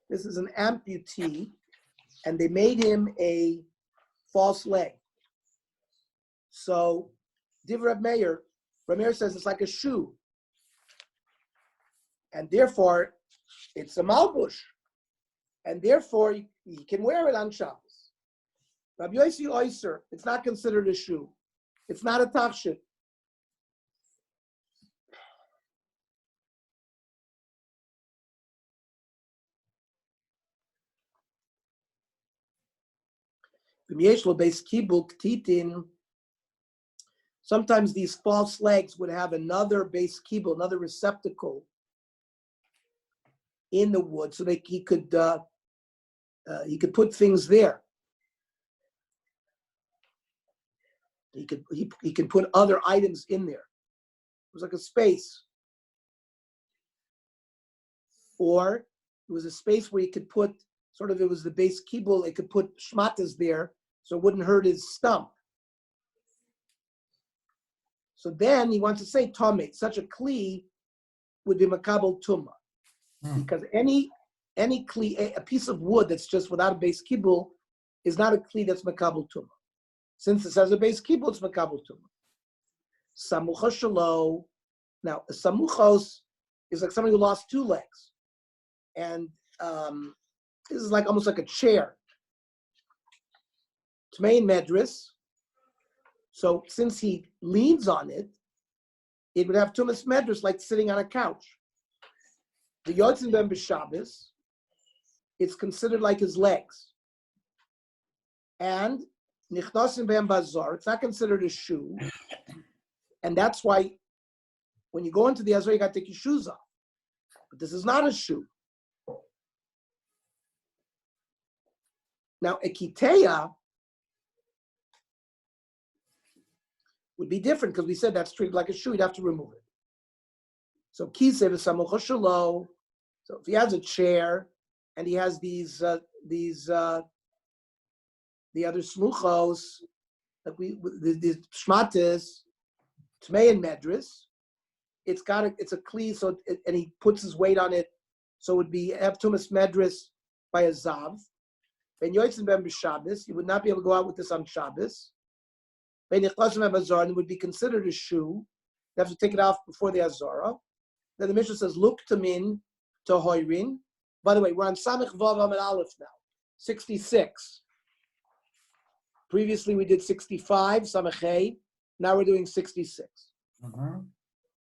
This is an amputee, and they made him a false leg. So, Div Rab Meir says it's like a shoe. And therefore, it's a malbush. And therefore, he can wear it on Shabbos. Rabbi Yossi Oyser, it's not considered a shoe. It's not a tachshit. Sometimes these false legs would have another base kibul, another receptacle in the wood, so that he could put things there. He could put other items in there. It was like a space, or it was a space where he could put it was the base kibul. It could put shmatas there, so it wouldn't hurt his stump. So then he wants to say tomei, such a kli would be makabel tumah. Because any kli, a piece of wood that's just without a base kibul, is not a kli that's makabel tumah. Since it says a base kibul, it's makabel tumah. Samucha shalo. Now, a samuchos is like somebody who lost two legs, and this is like almost like a chair. Tmei medris. So since he leans on it, it would have tumas medris, like sitting on a couch. The yotzin ben b'Shabbos, it's considered like his legs. And nichnasim ben bazar, it's not considered a shoe. And that's why when you go into the Azor, you got to take your shoes off. But this is not a shoe. Now, a kiteya would be different because we said that's treated like a shoe, you'd have to remove it. So kiseh v'samucha shelo. So if he has a chair and he has these the other smuchos, like the shmatis, tmei and medris, it's a kli, so and he puts his weight on it, so it would be have tumas medris by a zav. Ben yotzin ben b'Shabbos, you would not be able to go out with this on Shabbos. Ben nichnasim ben bazar, and it would be considered a shoe. You have to take it off before the azara. Then the Mishnah says, "Look to min to hoirin." By the way, we're on Samech Vav Amid Aleph now, 66. Previously we did 65, Samech Hey. Now we're doing 66.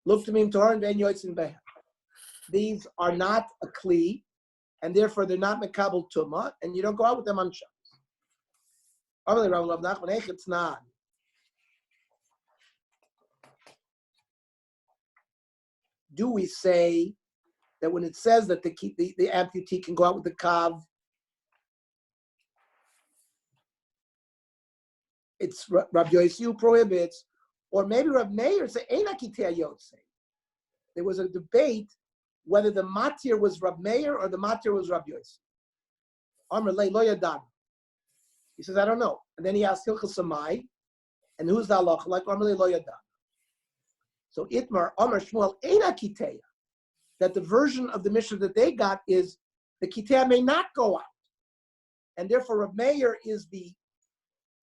Look to min to hoirin ben yotzin behem. These are not a kli, and therefore they're not mekabel tumah, and you don't go out with them on Shabbos. It's not. Do we say that when it says that the amputee can go out with the kav, it's Rabbi Yossi who prohibits, or maybe Rabbi Meir say Eina Kitei Yotzei? There was a debate whether the matir was Rabbi Meir or the matir was Rabbi Yossi. Amar lei lo yadan. He says, I don't know. And then he asks Hilchas Samai, and who's the halacha? Like Amar lei lo yadan. So Itmar, Amar Shmuel, Eina Kiteya, that the version of the Mishnah that they got is the Kiteya may not go out. And therefore Rav Meir is the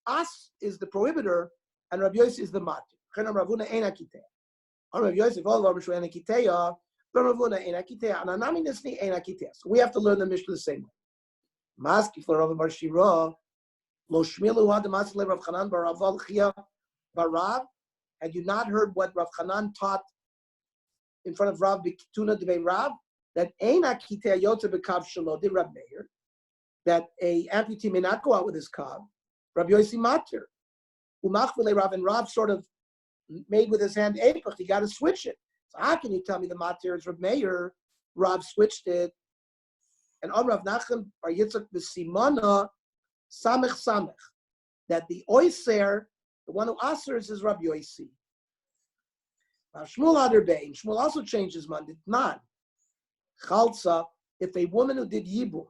prohibitor, and Rav Yossi is the matir. Chenam Ravuna Eina Kiteya. Rav Yossi, all Rav Shmuel Eina Kiteya, but Ravuna Eina Kiteya, and Anami Nisni Eina Kiteya. So we have to learn the Mishnah the same way. Maski for Rav Bar Shira, Lo Shmilu Had Masle Rav Chanan Bar Aval Chia Barav. Had you not heard what Rav Chanan taught in front of Rav B'Kituna Debei Rav, that Eina Kitei Yotze B'Kav Shelo did Rav Meir, that a amputee may not go out with his kav. Rav Yossi Matir, Umachvile Rav, and Rav sort of made with his hand Eipach. He got to switch it. So how can you tell me the Matir is Rav Meir? Rav switched it, and Rav Nachman Bar Yitzchak B'Simana Samech, that the Oyser, the one who asers, is Rabbi Yossi. Now Shmuel Adarbein, Shmuel also changed his mind. It's not Chalsa. If a woman who did Yibum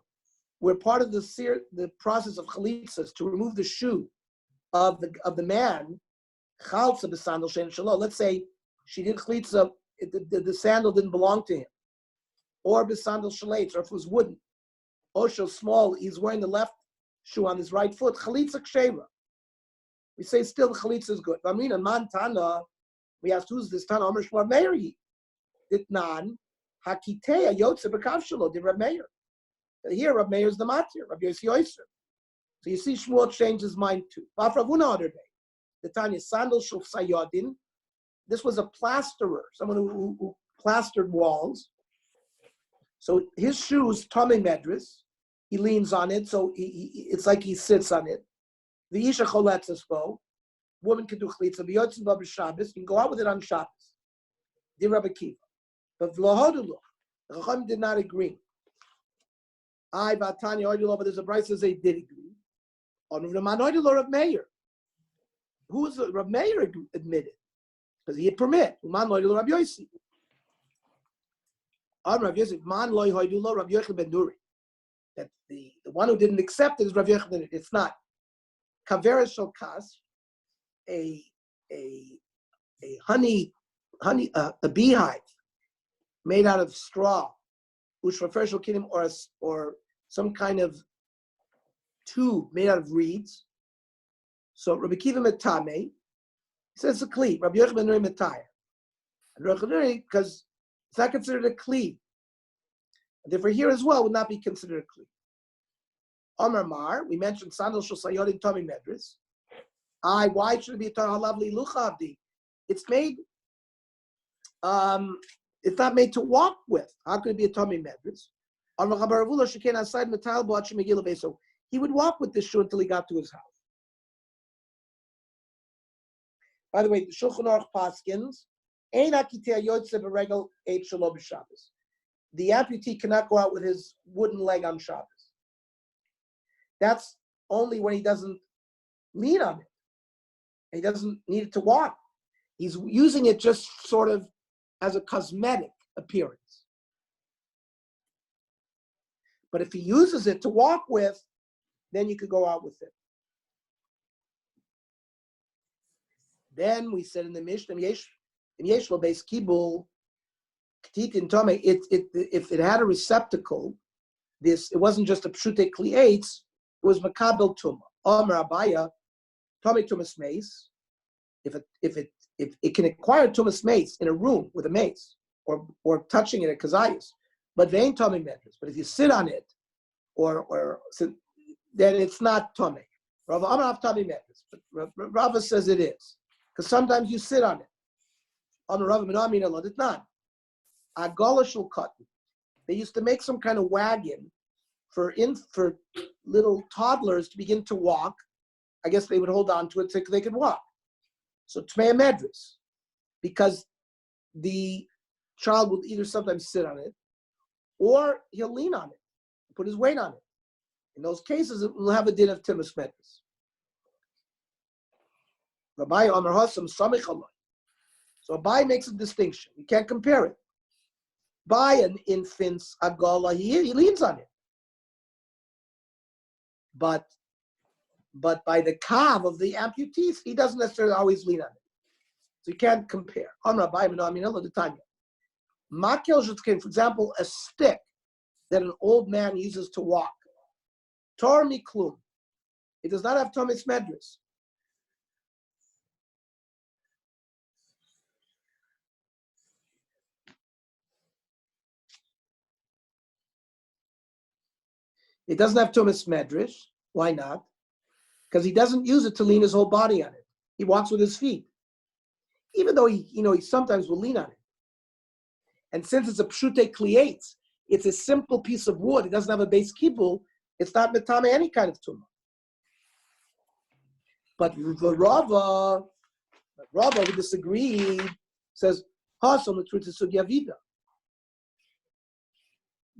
were part of the process of chalitzas to remove the shoe of the man, Chalsa b'sandal shein shalom. Let's say she did chalitza, the sandal didn't belong to him, or b'sandal shalates, or if it was wooden. Osho small, he's wearing the left shoe on his right foot. Chalitza ksheva. We say still the chalitza is good. I mean, in Montana, we asked who's this Tana? Omer Shmuel Meir. Ditnan hakitea yotze b'kavshalo did Rab Meir. Here, Rab Meir is the matir. Rab Yossi Oyser. So you see, Shmuel changed his mind too. Bafravuna other day, the Tanya sandal shuf sayodin. This was a plasterer, someone who plastered walls. So his shoes, Tomei Medris, he leans on it, so it's like he sits on it. The Isha choletzes bo, woman can do chalitza, b'yotzin bo b'Shabbos, you can go out with it on Shabbos. Di Rabbi Kiva. But v'lohodulu, the Chacham did not agree. I, Vatanya, Oidulo, but there's a Bryce says they did agree. On Raman Oidulo, Rav Meir. Who is Rav Meir admitted? Because he had permit. Raman Oidulo, Rav Yossi. Rav Yosef, Man loy hoidulo, Rav Yochanan ben Nuri. That the one who didn't accept it is Rav Yochanan ben Nuri. It's not. Kavera shokas, a beehive made out of straw, ushrafer shokinim, or some kind of tube made out of reeds. So Rabbi Kiva metame, he says it's a kli. Rabbi Yochanan ben Nuri metayr. And Rabbi Nuri, because it's not considered a kli. And therefore here as well would not be considered a kli. Amar Mar, we mentioned sandal shel sayodim Tomei Medris. Why should it be a lovely luchavdi? It's made, it's not made to walk with. How could it be a Tomei Medris? So he would walk with this shoe until he got to his house. By the way, the Shulchan Aruch paskins, the amputee cannot go out with his wooden leg on Shabbos. That's only when he doesn't lean on it. He doesn't need it to walk. He's using it just sort of as a cosmetic appearance. But if he uses it to walk with, then you could go out with it. Then we said in the Mishnah, if it had a receptacle, it wasn't just a pshute klietz, it was makabel tuma. Amar Abaya, Tomei tumas mace. If it can acquire tumas mace in a room with a mace or touching it at kazayis, but they ain't Tomei Medris. But if you sit on it or sit, then it's not Tomei. Rav Amar Tomei Medris. But Rava says it is. Because sometimes you sit on it. On Rav Minamin Allah did not. Agolashul cotton. They used to make some kind of wagon for little toddlers to begin to walk. I guess they would hold on to it so they could walk. So Tmei Medris, because the child will either sometimes sit on it or he'll lean on it, put his weight on it. In those cases, it will have a din of Timus Medris. Rabbi Amar Hassam Samich Alai. So Abai makes a distinction. You can't compare it. By an infant's agala, he leans on it. But by the kav of the amputees, he doesn't necessarily always lean on it. So you can't compare. Amar Abai Minamin the Tanya. Makel Shutzkin, for example, a stick that an old man uses to walk. Tor miklum. It does not have Tomis Medris. It doesn't have Tumas Medrash. Why not? Because he doesn't use it to lean his whole body on it. He walks with his feet. Even though he sometimes will lean on it. And since it's a pshute klietz, it's a simple piece of wood. It doesn't have a base kibul. It's not metame any kind of tumah. But the Rava who disagreed says, "Hasom the truth is sugyavida."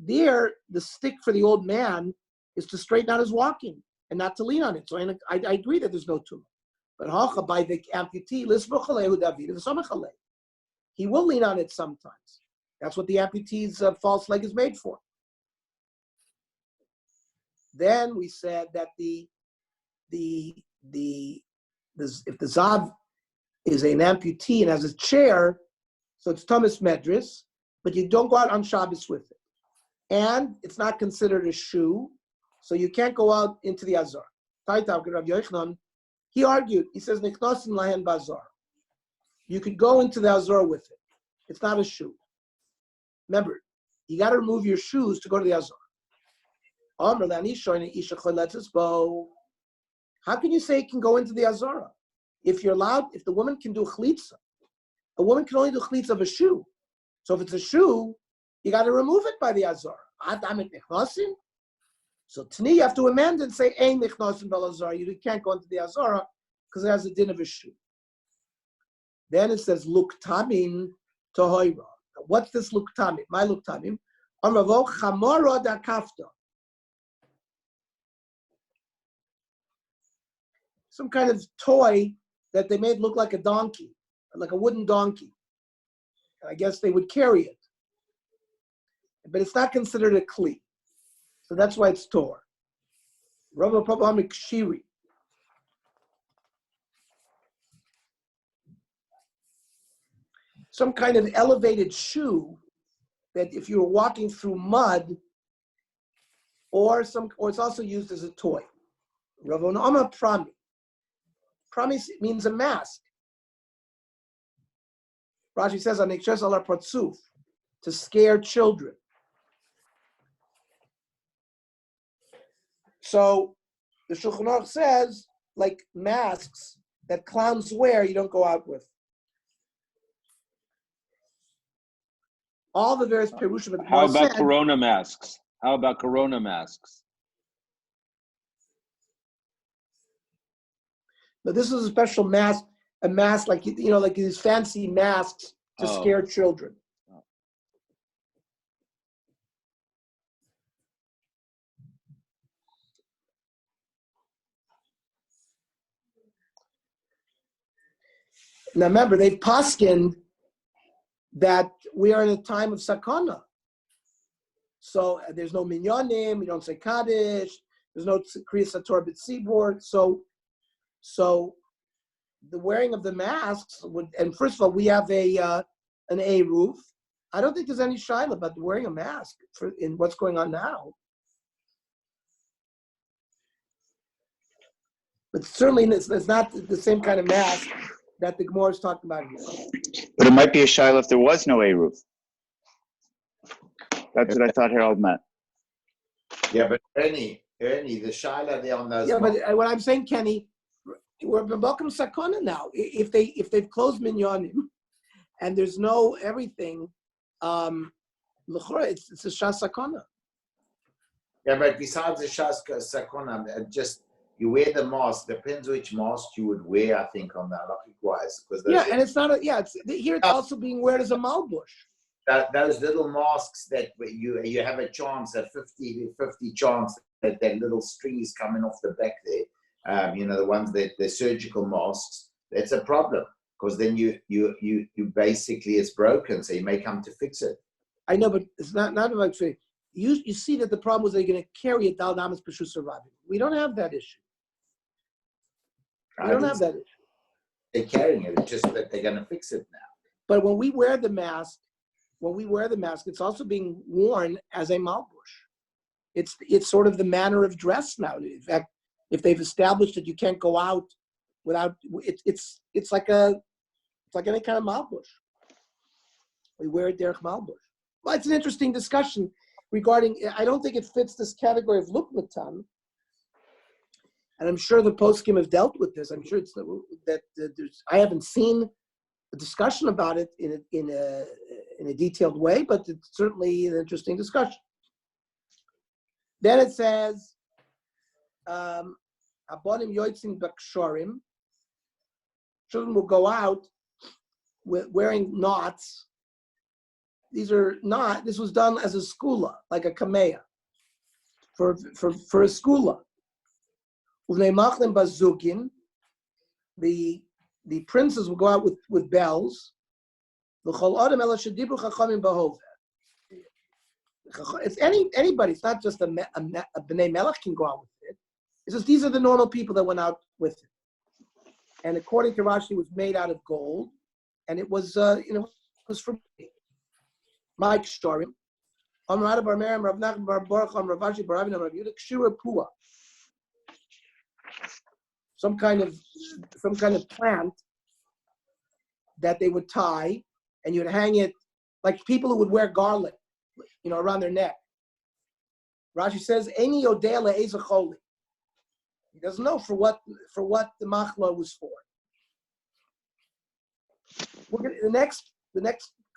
There, the stick for the old man is to straighten out his walking and not to lean on it. So I agree that there's no tumah. But hacha by the amputee, he will lean on it sometimes. That's what the amputee's false leg is made for. Then we said that if the zav is an amputee and has a chair, so it's Thomas Medris, but you don't go out on Shabbos with it. and it's not considered a shoe, so you can't go out into the Azar. He argued, he says, Nichnasin lahen bazar. You could go into the Azar with it. It's not a shoe. Remember, you got to remove your shoes to go to the Azar. How can you say it can go into the Azara? If you're allowed, if the woman can do chlitza, a woman can only do chlitza of a shoe. So if it's a shoe, you got to remove it by the Azara. So Tani, you have to amend and say, Ein nichnasin bel Azara. You can't go into the Azara because it has a din of a shoe. Then it says, Luktamin tohoira. What's this luktamin? My luktamin. Amravo chamora da kafta. Some kind of toy that they made look like a donkey, like a wooden donkey. I guess they would carry it. But it's not considered a kli. So that's why it's tor. Rabba Pabamik Shiri. Some kind of elevated shoe that if you were walking through mud, or it's also used as a toy. Ravon Amma Prami. Prami means a mask. Rashi says, "Anikshas ala pratzuf," to scare children. So the Shulchan Aruch says, like masks that clowns wear, you don't go out with. All the various perushim. How about corona masks? How about corona masks? But this is a special mask, a mask like like these fancy masks to scare children. Now remember, they've paskined that we are in a time of sakana. So there's no minyanim, you don't say kaddish, there's no kriyas haTorah b'tzibur. So the wearing of the masks would, and first of all, we have an eruv. I don't think there's any shaila about wearing a mask in what's going on now. But certainly it's not the same kind of mask that the Gemara is talking about here. But it might be a shaila if there was no eruv. That's what I thought Harold meant. Yeah, but Ernie, the shaila there on those. Yeah, but what I'm saying, Kenny, we're welcome sakana now. If they've closed minyanim and there's no everything, l'chora, it's a shas sakana. Yeah, but besides the shas sakana, just you wear the mask. Depends which mask you would wear. I think on the halachic wise, because and it's not here. It's also being worn as a malbush. Those little masks that you have a chance, a 50 chance that little strings coming off the back there. The ones that the surgical masks. That's a problem because then you basically it's broken, so you may come to fix it. I know, but it's not about saying. You see that the problem was they're going to carry it down Damas Peshus surviving. We don't have that issue. We don't have that issue. They're carrying it. It's just that they're going to fix it now. But when we wear the mask, it's also being worn as a malbush. It's sort of the manner of dress now. In fact, if they've established that you can't go out without it's like any kind of malbush. We wear it derech malbush. Well, it's an interesting discussion regarding. I don't think it fits this category of lukmatan, and I'm sure the poskim have dealt with this. I'm sure it's that there's. I haven't seen a discussion about it in a detailed way, but it's certainly an interesting discussion. Then it says, "Abonim yoitzin b'kshorim." Children will go out with wearing knots. These are not. This was done as a skula, like a kameya, for a skula. Uvnei machlim bazugin. The princes will go out with bells. It's anybody. It's not just a bnei melech can go out with it. It's just these are the normal people that went out with it. And according to Rashi, it was made out of gold, and it was it was for Mike Story. Amrad Bar Merim, Rav Nachman Bar Baruch, Rav Ashi Bar Avin, Rav Yehuda, Kshira Pua. Some kind of plant that they would tie, and you'd hang it like people who would wear garland, around their neck. Rashi says, "Eni yodea le'ezeh choli." He doesn't know for what the machla was for. The next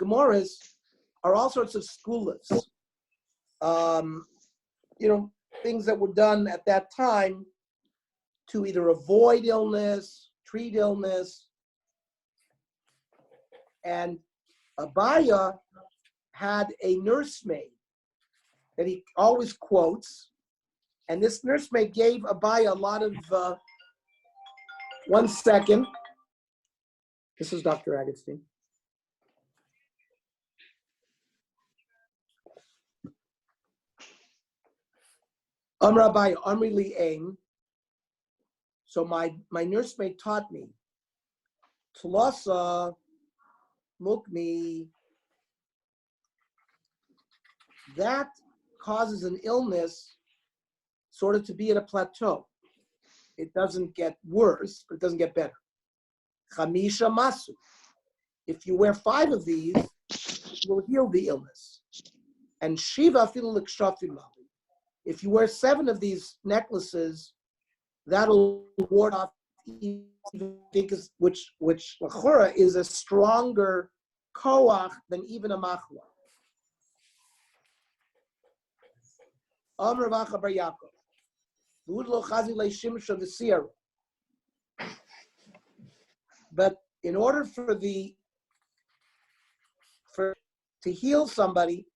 Gemaras are all sorts of skulas. Things that were done at that time to either avoid illness, treat illness. And Abaya had a nursemaid that he always quotes. And this nursemaid gave Abaya a lot of, 1 second. This is Dr. Agatstein. Abaya, Amri Li Aim. So my nursemaid taught me, Tlasa Mukmi, that causes an illness sort of to be at a plateau. It doesn't get worse, but it doesn't get better. Chamisha Masu. If you wear 5 of these, it will heal the illness. And Shiva Filu Likshafim. If you wear 7 of these necklaces, that'll ward off, which Lachura is a stronger koach than even a machla. Amr Vacha Bar Yaakov. But in order to heal somebody,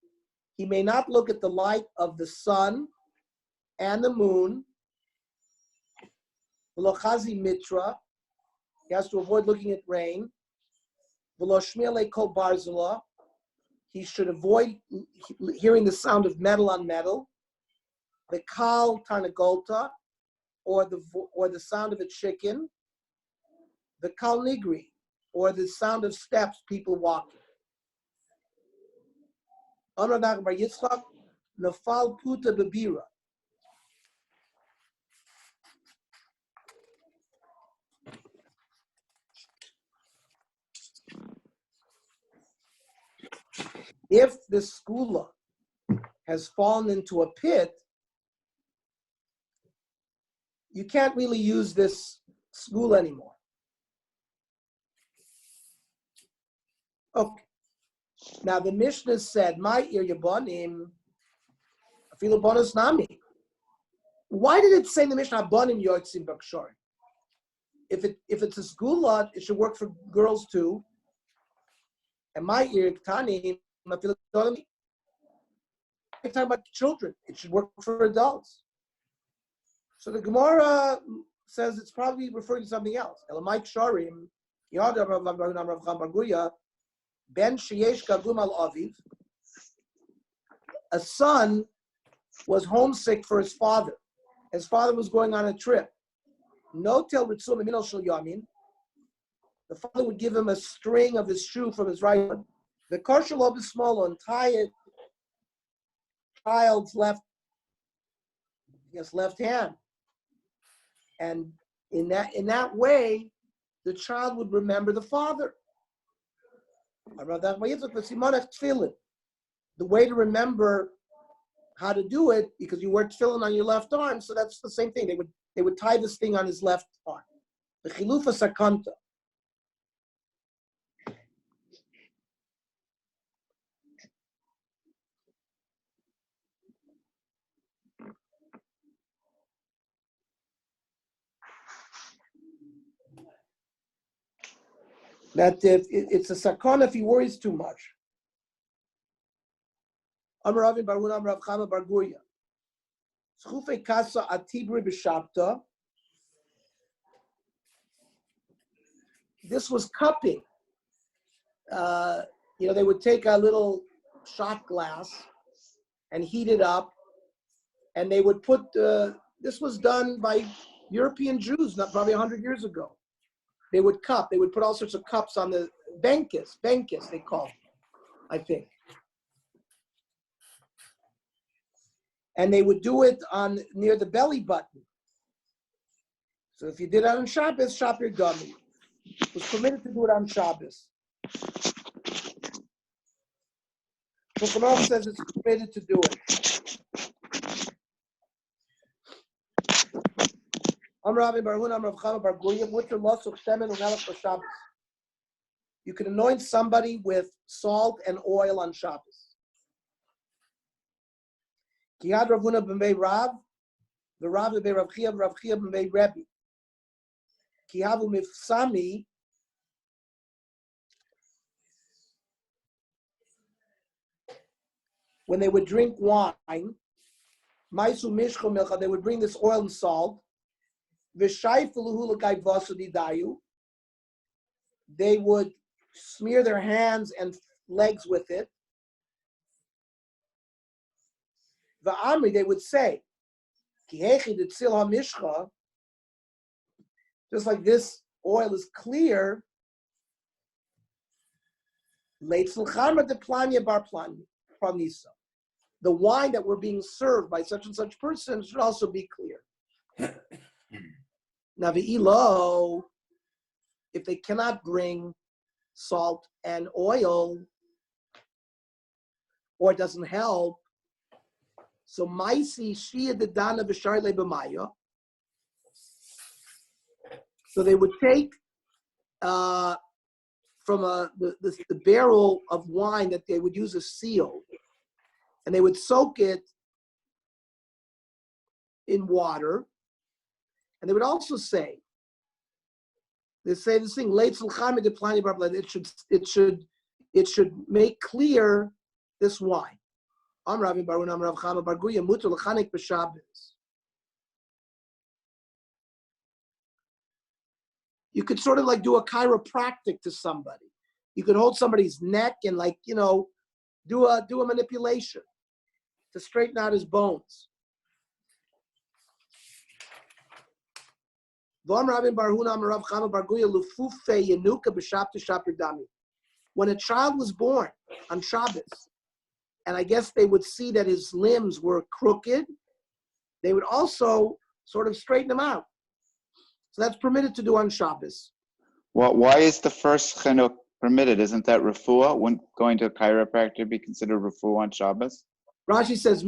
he may not look at the light of the sun and the moon. V'lo mitra, he has to avoid looking at rain. V'lo shmiele kol barzela, he should avoid hearing the sound of metal on metal. The kal tarnagolta, or the sound of a chicken. The kal nigri, or the sound of steps, people walking. Amar Bar Yitzchak, nafal puta bebira. If the skula has fallen into a pit, you can't really use this skula anymore. Okay. Now the Mishnah said, "My ir yabonim, afilu bonus nami." Why did it say in the Mishnah "Abonim yotzim b'kshorim"? If it's a skula, it should work for girls too. And my ir ktanim, afilu bonus. I'm talking about children. It should work for adults. So the Gemara says it's probably referring to something else. Elamai ksharim, yada Rav Barguya, ben sheyesh kagum al aviv. A son was homesick for his father. His father was going on a trip. No tel ritzum minol shel yamin. The father would give him a string of his shoe from his right hand. The karshalob is small and tie it. Child's left hand, and in that way, the child would remember the father. The way to remember how to do it, because you wear tefillin on your left arm, so that's the same thing. They would tie this thing on his left arm. The chilufa sakanta. That it's a sakana if he worries too much. Amar Ravin Barun Amar Rav Chama Bar Guya. Schufei kasa atibri b'shabta. This was cupping. They would take a little shot glass and heat it up, and they would put. This was done by European Jews, not probably 100 years ago. They would cup. They would put all sorts of cups on the benkis they called, I think. And they would do it on near the belly button. So if you did it on Shabbos, Shapir Dami. It was permitted to do it on Shabbos. Shulchan says it's permitted to do it. You can anoint somebody with salt and oil on Shabbos. Kiyad Ravuna b'mei Rav, the Rav b'mei Rav Chia b'mei Rebbe. Kiyavu mifsami. When they would drink wine, Maisu Mishcho Milcha, they would bring this oil and salt. They would smear their hands and legs with it. The Amri, they would say, just like this oil is clear, the wine that were being served by such and such person should also be clear. Now, if they cannot bring salt and oil, or it doesn't help, so maisi shia the dana v'sharle b'maya. So they would take from the barrel of wine that they would use as seal, and they would soak it in water, and they would also say, they say this thing, it should make clear this wine. You could sort of like do a chiropractic to somebody. You could hold somebody's neck and do a manipulation to straighten out his bones. When a child was born on Shabbos, and I guess they would see that his limbs were crooked, they would also sort of straighten him out. So that's permitted to do on Shabbos. Well, why is the first chinuch permitted? Isn't that refuah? Wouldn't going to a chiropractor be considered refuah on Shabbos? Rashi says,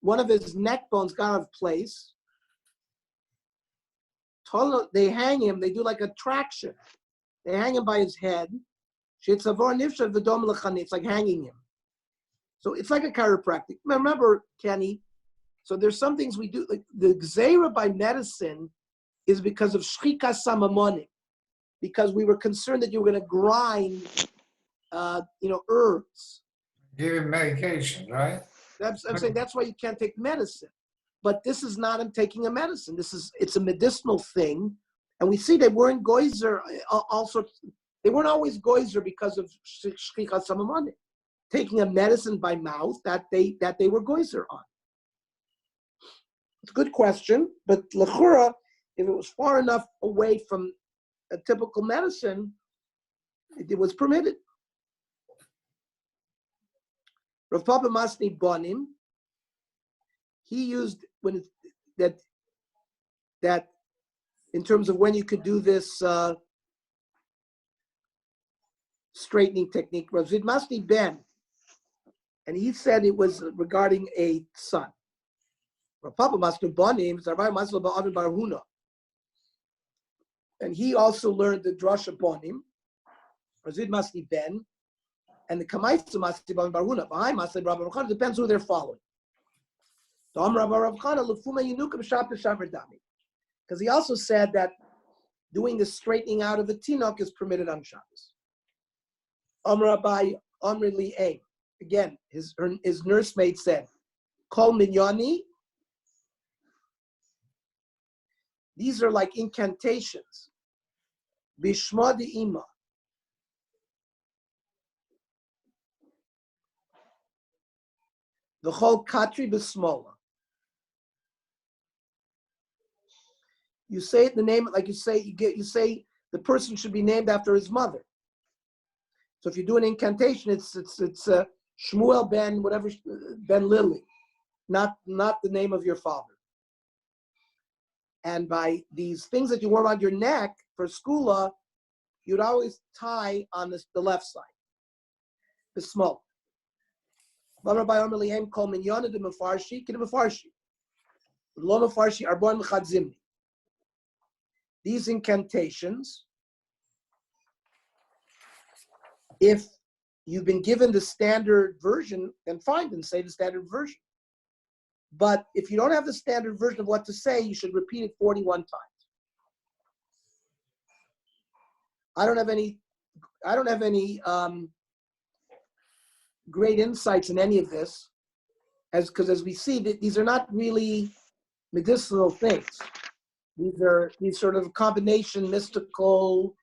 one of his neck bones got out of place. They hang him, they do like a traction. They hang him by his head. It's like hanging him. So it's like a chiropractic. Remember, Kenny, so there's some things we do, like the gzeira by medicine is because of shchika samamonim, because we were concerned that you were going to grind, herbs. Give him medication, right? I'm saying that's why you can't take medicine. But this is not him taking a medicine. It's a medicinal thing. And we see they weren't goizer, all sorts. They weren't always goizer because of shchika samamonim, taking a medicine by mouth that they were goizer on. It's a good question, but l'chura, if it was far enough away from a typical medicine, it was permitted. Rav Papa Masni Bonim, he used that in terms of when you could do this straightening technique. Rav Zid Masni Ben, and he said it was regarding a son. Rav Papa Masni Bonim, Zarvai Masla Ba'avin Barhuna. And he also learned the drasha Bonim, Razid Masni Ben, and the Kamaitsu Masni Ba'avin Barhuna. Behind Masni Rabbi Rav Chana, depends who they're following. Because he also said that doing the straightening out of the tinok is permitted on Shabbos. Again, his nursemaid said, Kol minyani. These are like incantations. Bishma de ima. The whole katri b'smola. You say the name, like you say the person should be named after his mother. So if you do an incantation, it's Shmuel ben whatever, ben Lily, not the name of your father. And by these things that you wore around your neck for skula, you'd always tie on the left side, the small. These incantations, if you've been given the standard version, then fine, then say the standard version. But if you don't have the standard version of what to say, you should repeat it 41 times. I don't have any great insights in any of this, because as we see, these are not really medicinal things. These are these sort of combination, mystical,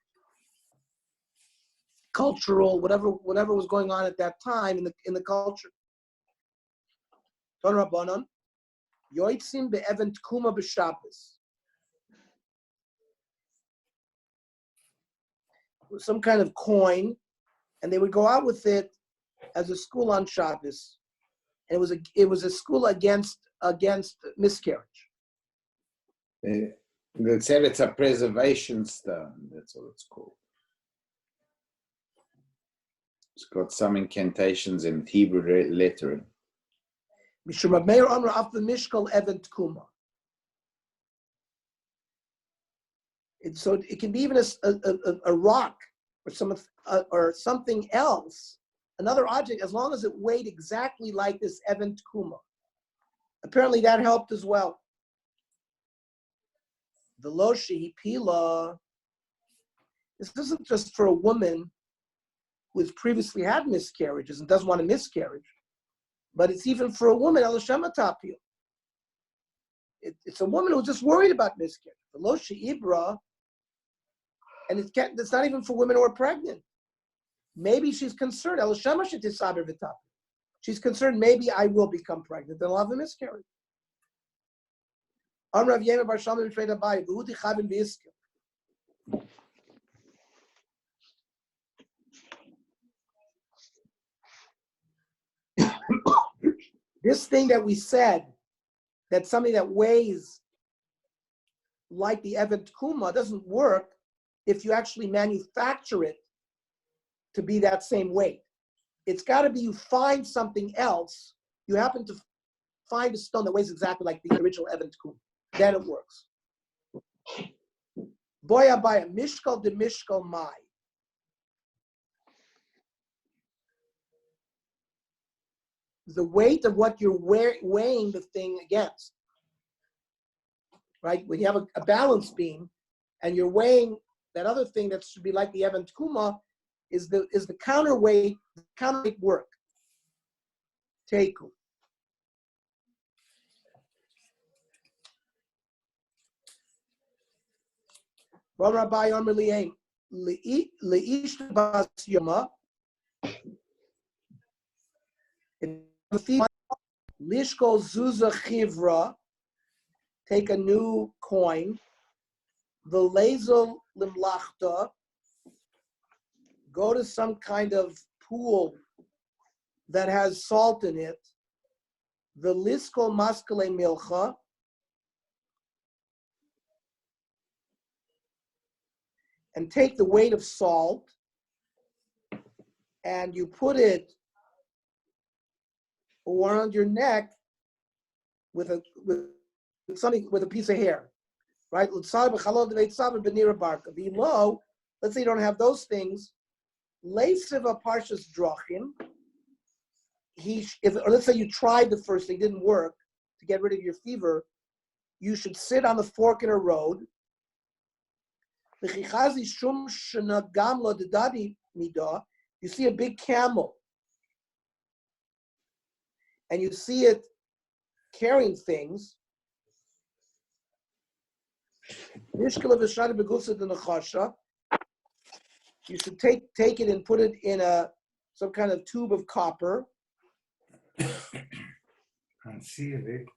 cultural, whatever was going on at that time in the culture. Ton Rabbanon, Yoitzim be'evan tkuma b'Shabbos. Some kind of coin, and they would go out with it as a school on Shabbos. And it was a school against miscarriage. They said it's a preservation stone. That's what it's called. It's got some incantations in Hebrew lettering. Mishum Meir Amr af the Mishkal Evan Tkuma. So it can be even a rock or something else, another object, as long as it weighed exactly like this Evan Tkuma. Apparently that helped as well. The Loshi Pila. This isn't just for a woman who has previously had miscarriages and doesn't want a miscarriage, but it's even for a woman, Eloshematapil. It's a woman who's just worried about miscarriage. The Loshi Ibra, and it's not even for women who are pregnant. Maybe she's concerned. She's concerned, maybe I will become pregnant and I'll have a miscarriage. This thing that we said, that something that weighs like the Evan Tkuma doesn't work if you actually manufacture it to be that same weight. It's got to be you find something else. You happen to find a stone that weighs exactly like the original Evan Tkuma. Then it works. Boya baya, mishkal de mishkal mai. The weight of what you're weighing the thing against. Right? When you have a balance beam and you're weighing that other thing that should be like the Evan Tkuma is the counterweight work. Teiku. Rabbi Omer Li'ein, Le'ish Bas Yoma, Lishkol Zuza Chivra, take a new coin, the Lezel Limlachta, go to some kind of pool that has salt in it, the Liskol Maskele Milcha, and take the weight of salt, and you put it around your neck with a piece of hair, right? Below, let's say you don't have those things. Leisiva parshas drachim. Or let's say you tried the first thing, didn't work to get rid of your fever. You should sit on the fork in a road. You see a big camel, and you see it carrying things. You should take it and put it in some kind of tube of copper. And seal it.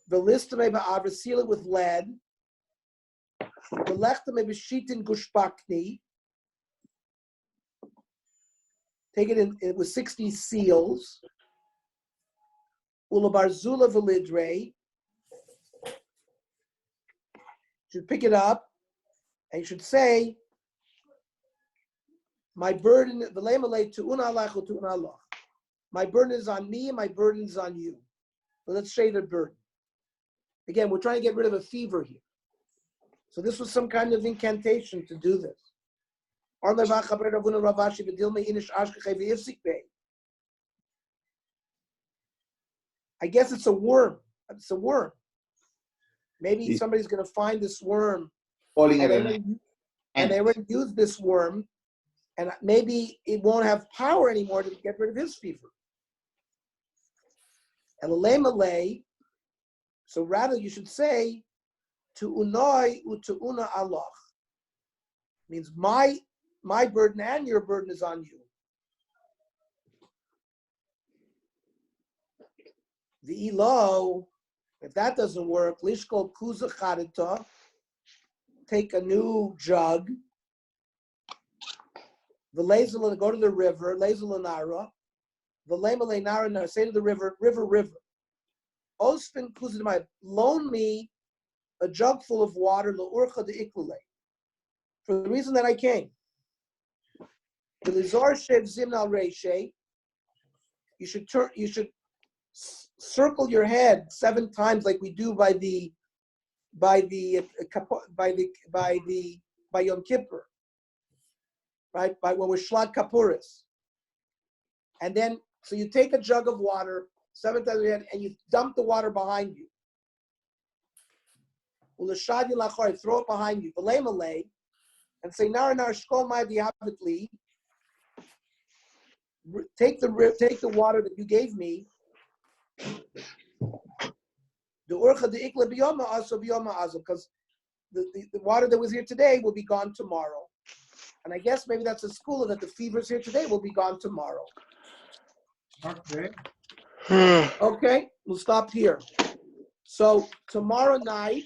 The list may be seal it with lead. The lechta may be sheetin gushbakni. take it with 60 seals. Ulabarzula velidre. You should pick it up, and you should say, my burden, my burden is on me, and my burden is on you. So let's say the burden. Again, we're trying to get rid of a fever here. So this was some kind of incantation to do this. I guess it's a worm. It's a worm. Maybe somebody's going to find this worm, Calling and it they already used this worm, and maybe it won't have power anymore to get rid of his fever. Malay. So rather, you should say, "To unoi utu una Allah," means my burden and your burden is on you. The elo, if that doesn't work, lishkol kuza charita, take a new jug. The lezel, go to the river, lezel nara. The lemale nara, say to the river, river. Ospen kuza, loan me a jug full of water, l'urcha de iklule, for the reason that I came. The lizar shev zimnal reishe, you should circle your head 7 times like we do by Yom Kippur, right? By when we're Shlag Kapuris. And then, so you take a jug of water 7 times your head and you dump the water behind you. Throw it behind you. And say, Nar shkol mai dihabitli. Take the water that you gave me. The urcha de ikla biyoma aso because the water that was here today will be gone tomorrow. And I guess maybe that's a school that the fevers here today will be gone tomorrow. Okay. Okay, we'll stop here. So tomorrow night